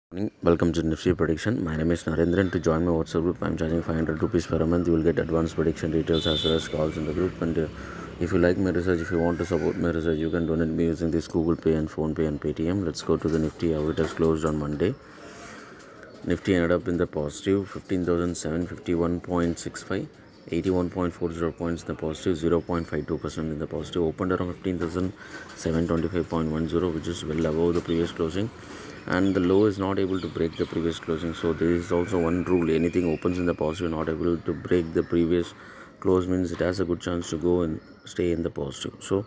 Morning. Welcome to Nifty prediction. My name is Narendran. To join my WhatsApp group, I am charging 500 rupees per month. You will get advanced prediction details as well as calls in the group. And if you like my research, if you want to support my research, you can donate me using this Google Pay and Phone Pay and Paytm. Let's go to the Nifty. How it has closed on Monday. Nifty ended up in the positive 15,751.65. 81.40 points in the positive, 0.52% in the positive. Opened around 15,725.10, which is well above the previous closing. And the low is not able to break the previous closing. So there is also one rule: anything opens in the positive, not able to break the previous close, means it has a good chance to go and stay in the positive. So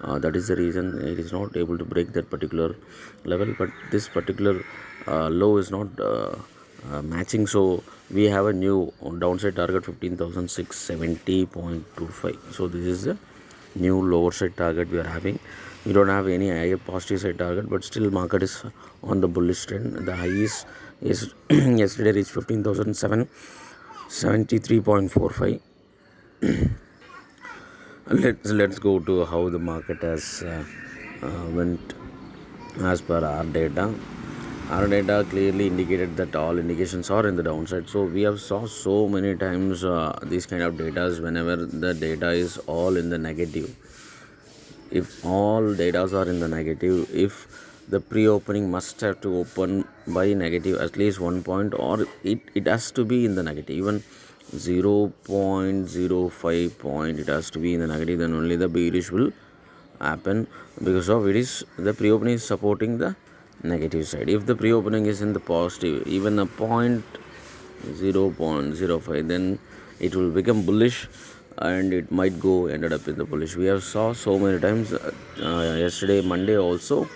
that is the reason it is not able to break that particular level. But this particular low is not matching, so we have a new downside target 15,670.25. so this is the new lower side target we are having. We don't have any higher positive side target, but still market is on the bullish trend. The high is yesterday reached 15,773.45. Let's go to how the market has went as per our data. Our data clearly indicated that all indications are in the downside. So we have saw so many times these kind of data whenever the data is all in the negative. If all data are in the negative, if the pre-opening must have to open by negative at least 1 point, or it has to be in the negative, even 0.05 point, it has to be in the negative, then only the bearish will happen, because of it is the pre-opening is supporting the negative side. If the pre-opening is in the positive, even a point 0.05, then it will become bullish and it might go ended up in the bullish. We have saw so many times yesterday Monday also.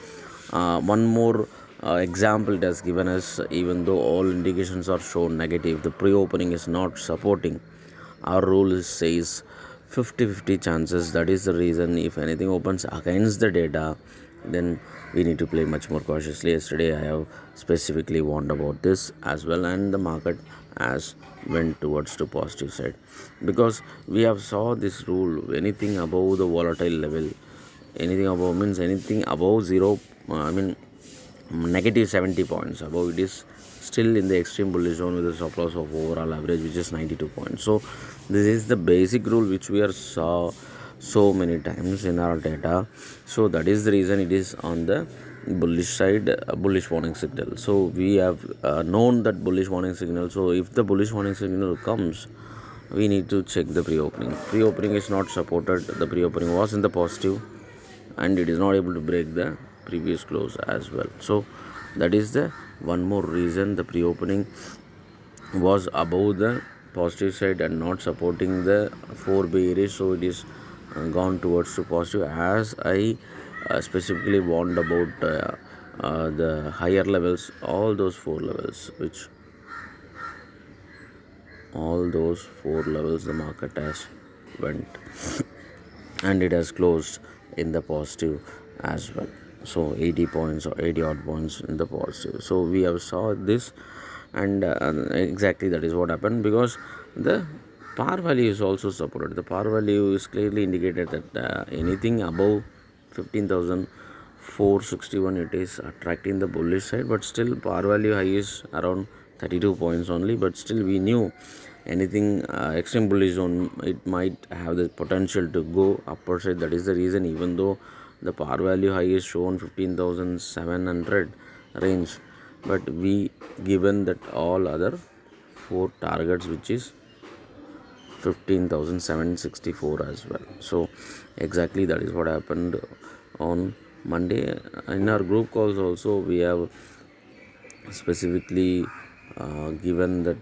One more example it has given us. Even though all indications are shown negative, the pre-opening is not supporting. Our rule says 50-50 chances. That is the reason if anything opens against the data, then we need to play much more cautiously. Yesterday I have specifically warned about this as well, and the market has went towards the positive side, because we have saw this rule: anything above the volatile level, anything above means anything above zero, negative 70 points above, it is still in the extreme bullish zone with a stop loss of overall average, which is 92 points. So this is the basic rule which we are saw so many times in our data. So that is the reason it is on the bullish side, bullish warning signal. So we have known that bullish warning signal. So if the bullish warning signal comes, we need to check the pre-opening. Pre-opening is not supported. The pre-opening was in the positive and it is not able to break the previous close as well. So that is the one more reason the pre-opening was above the positive side and not supporting the 4 bearish. So it is gone towards to positive, as I specifically warned about the higher levels, all those 4 levels, which all those 4 levels the market has went and it has closed in the positive as well. So 80 points or 80 odd points in the positive. So we have saw this, and exactly that is what happened, because the par value is also supported. The par value is clearly indicated that anything above 15,461, it is attracting the bullish side. But still par value high is around 32 points only, but still we knew anything extreme bullish zone, it might have the potential to go upper side. That is the reason, even though the par value high is shown 15,700 range, but we given that all other 4 targets, which is 15,764 as well. So exactly that is what happened on Monday. In our group calls also, we have specifically given that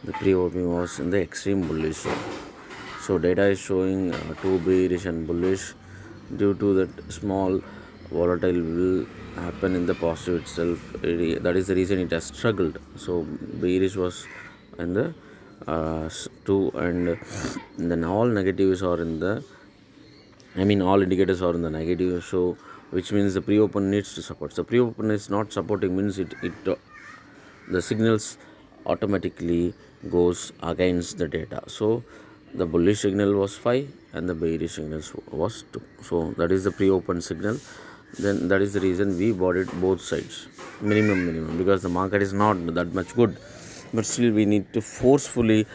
the pre-opening was in the extreme bullish. So data is showing 2 bearish and bullish. Due to that small volatile will happen in the positive itself, that is the reason it has struggled. So bearish was in the 2, and then all negatives are in the, all indicators are in the negative. So which means the pre-open needs to support. So pre-open is not supporting, means it the signals automatically goes against the data. So the bullish signal was 5 and the bearish signal was 2. So that is the pre-open signal. Then that is the reason we bought it both sides, minimum, because the market is not that much good, but still we need to forcefully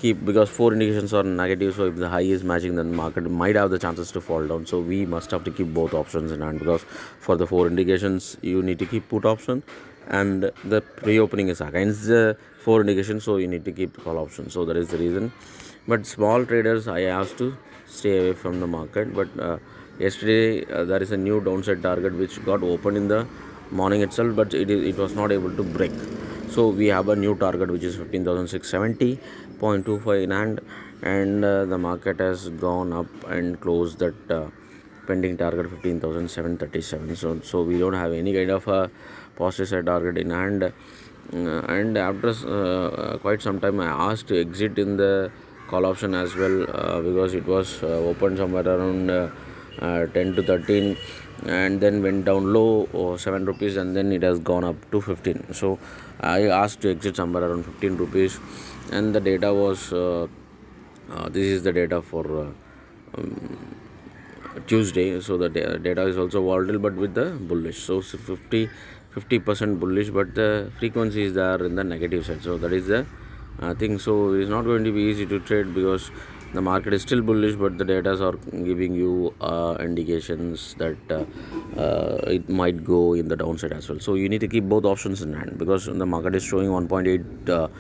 keep, because 4 indications are negative. So if the high is matching, then market might have the chances to fall down. So we must have to keep both options in hand, because for the 4 indications you need to keep put option, and the pre-opening is against the 4 indications, so you need to keep call option. So that is the reason. But small traders, I asked to stay away from the market. But yesterday there is a new downside target which got opened in the morning itself, but it was not able to break. So we have a new target which is 15,670.25 in hand, and the market has gone up and closed that pending target 15,737. So we don't have any kind of a positive side target in hand. And after quite some time, I asked to exit in the call option as well, because it was opened somewhere around 10 to 13, and then went down low 7 rupees, and then it has gone up to 15. So I asked to exit somewhere around 15 rupees, and the data was this is the data for Tuesday. So the data is also volatile, but with the bullish. So 50% bullish, but the frequency is there in the negative side. So that is the thing. So it is not going to be easy to trade, because the market is still bullish, but the data are giving you indications that it might go in the downside as well. So you need to keep both options in hand, because the market is showing 1.8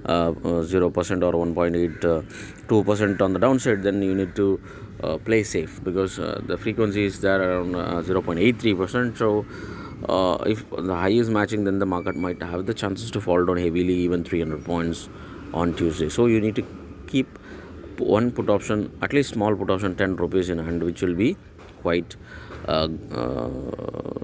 0% or 1.82% on the downside. Then you need to play safe, because the frequency is there around 0.83%. So if the high is matching, then the market might have the chances to fall down heavily, even 300 points on Tuesday. So you need to keep one put option, at least small put option, 10 rupees in hand, which will be quite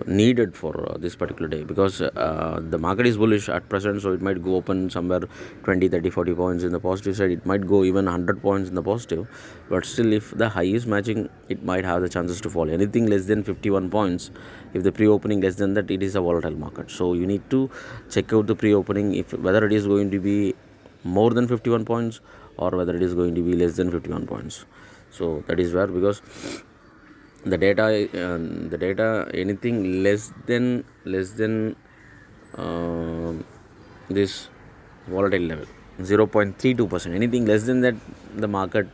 needed for this particular day, because the market is bullish at present. So it might go open somewhere 20, 30, 40 points in the positive side. It might go even 100 points in the positive, but still if the high is matching, it might have the chances to fall. Anything less than 51 points, if the pre-opening less than that, it is a volatile market. So you need to check out the pre-opening, if whether it is going to be more than 51 points, or whether it is going to be less than 51 points. So that is where, because the data anything less than this volatile level 0.32%, anything less than that, the market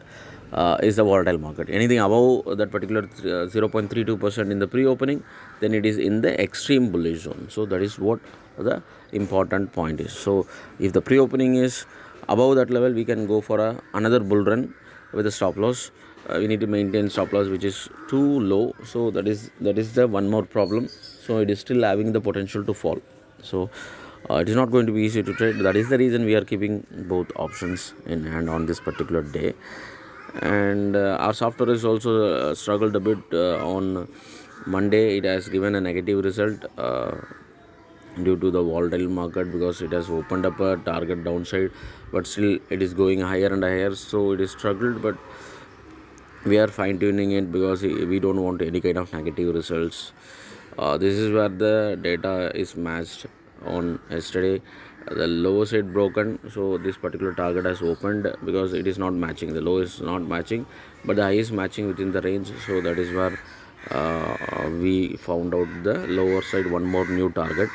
is a volatile market. Anything above that particular 0.32% in the pre-opening, then it is in the extreme bullish zone. So that is what the important point is. So if the pre-opening is above that level, we can go for another bull run with a stop loss. We need to maintain stop loss which is too low. So that is the one more problem. So it is still having the potential to fall. So it is not going to be easy to trade. That is the reason we are keeping both options in hand on this particular day. And our software is also struggled a bit on Monday. It has given a negative result due to the volatile market, because it has opened up a target downside, but still it is going higher and higher. So it is struggled, but we are fine tuning it, because we don't want any kind of negative results. This is where the data is matched on yesterday. The low side broken, so this particular target has opened, because it is not matching. The low is not matching, but the high is matching within the range. So that is where we found out the lower side one more new target.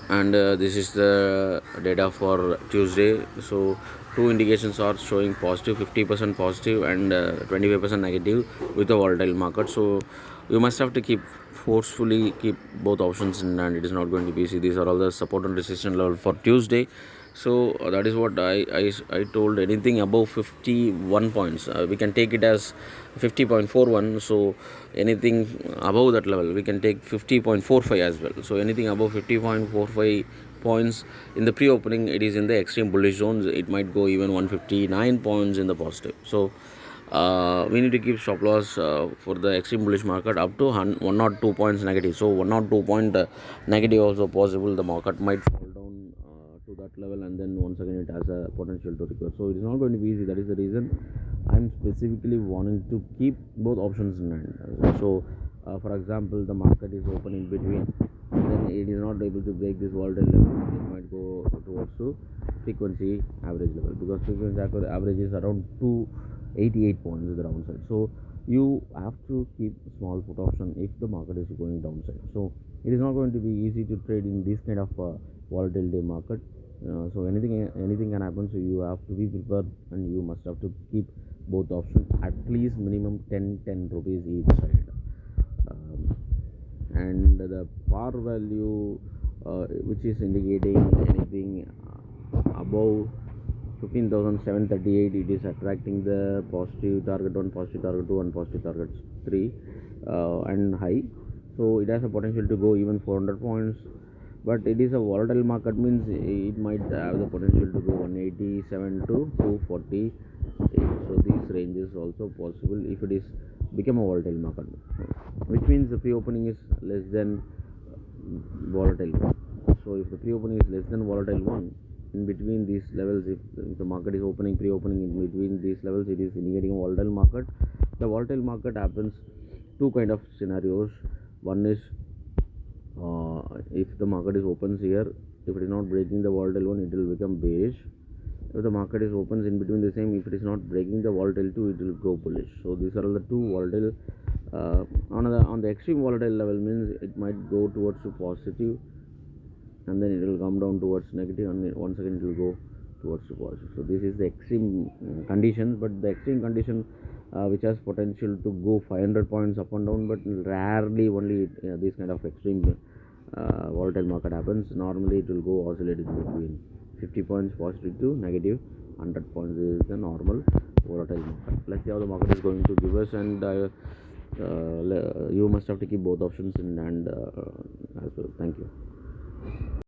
And this is the data for Tuesday. So two indications are showing positive, 50% positive and 25% negative with a volatile market. So you must have to forcefully keep both options in, and it is not going to be easy. These are all the support and resistance level for Tuesday. So that is what I told. Anything above 51 points, we can take it as 50.41. So anything above that level, we can take 50.45 as well. So anything above 50.45 points in the pre-opening, it is in the extreme bullish zones. It might go even 159 points in the positive. So we need to keep stop loss for the extreme bullish market up to 1 or 2 points negative. So 1 or 2 point negative also possible. The market might fall down to that level, and then once again it has a potential to recover. So it is not going to be easy. That is the reason I'm specifically wanting to keep both options in hand. So for example, the market is open in between, then it is not able to break this volatile level. It might go towards to frequency average level, because frequency average is around 288 points in the downside. So you have to keep small put option if the market is going downside. So it is not going to be easy to trade in this kind of volatility market. So anything can happen, so you have to be prepared, and you must have to keep both options at least minimum 10 rupees each side. And the par value, which is indicating anything above 15,738, it is attracting the positive target 1, positive target 2, and positive target 3, and high. So it has a potential to go even 400 points, but it is a volatile market, means it might have the potential to go 187 to 240. So these ranges also possible if it is become a volatile market, which means the pre-opening is less than volatile. So if the pre-opening is less than volatile one, in between these levels, if the market is pre-opening in between these levels, it is indicating a volatile market. The volatile market happens two kind of scenarios. One is if the market is opens here, if it is not breaking the volatile one, it will become bearish. If the market is opens in between the same, if it is not breaking the volatile 2, it will go bullish. So these are the two volatile. On the extreme volatile level, means it might go towards to positive, and then it will come down towards negative, and once again it will go towards the positive. So this is the extreme condition. But the extreme condition, which has potential to go 500 points up and down, but rarely only this kind of extreme volatile market happens. Normally it will go oscillating between 50 points positive to negative 100 points. This is the normal volatile market. Let's see how the market is going to give us, and you must have to keep both options in hand as well. Thank you.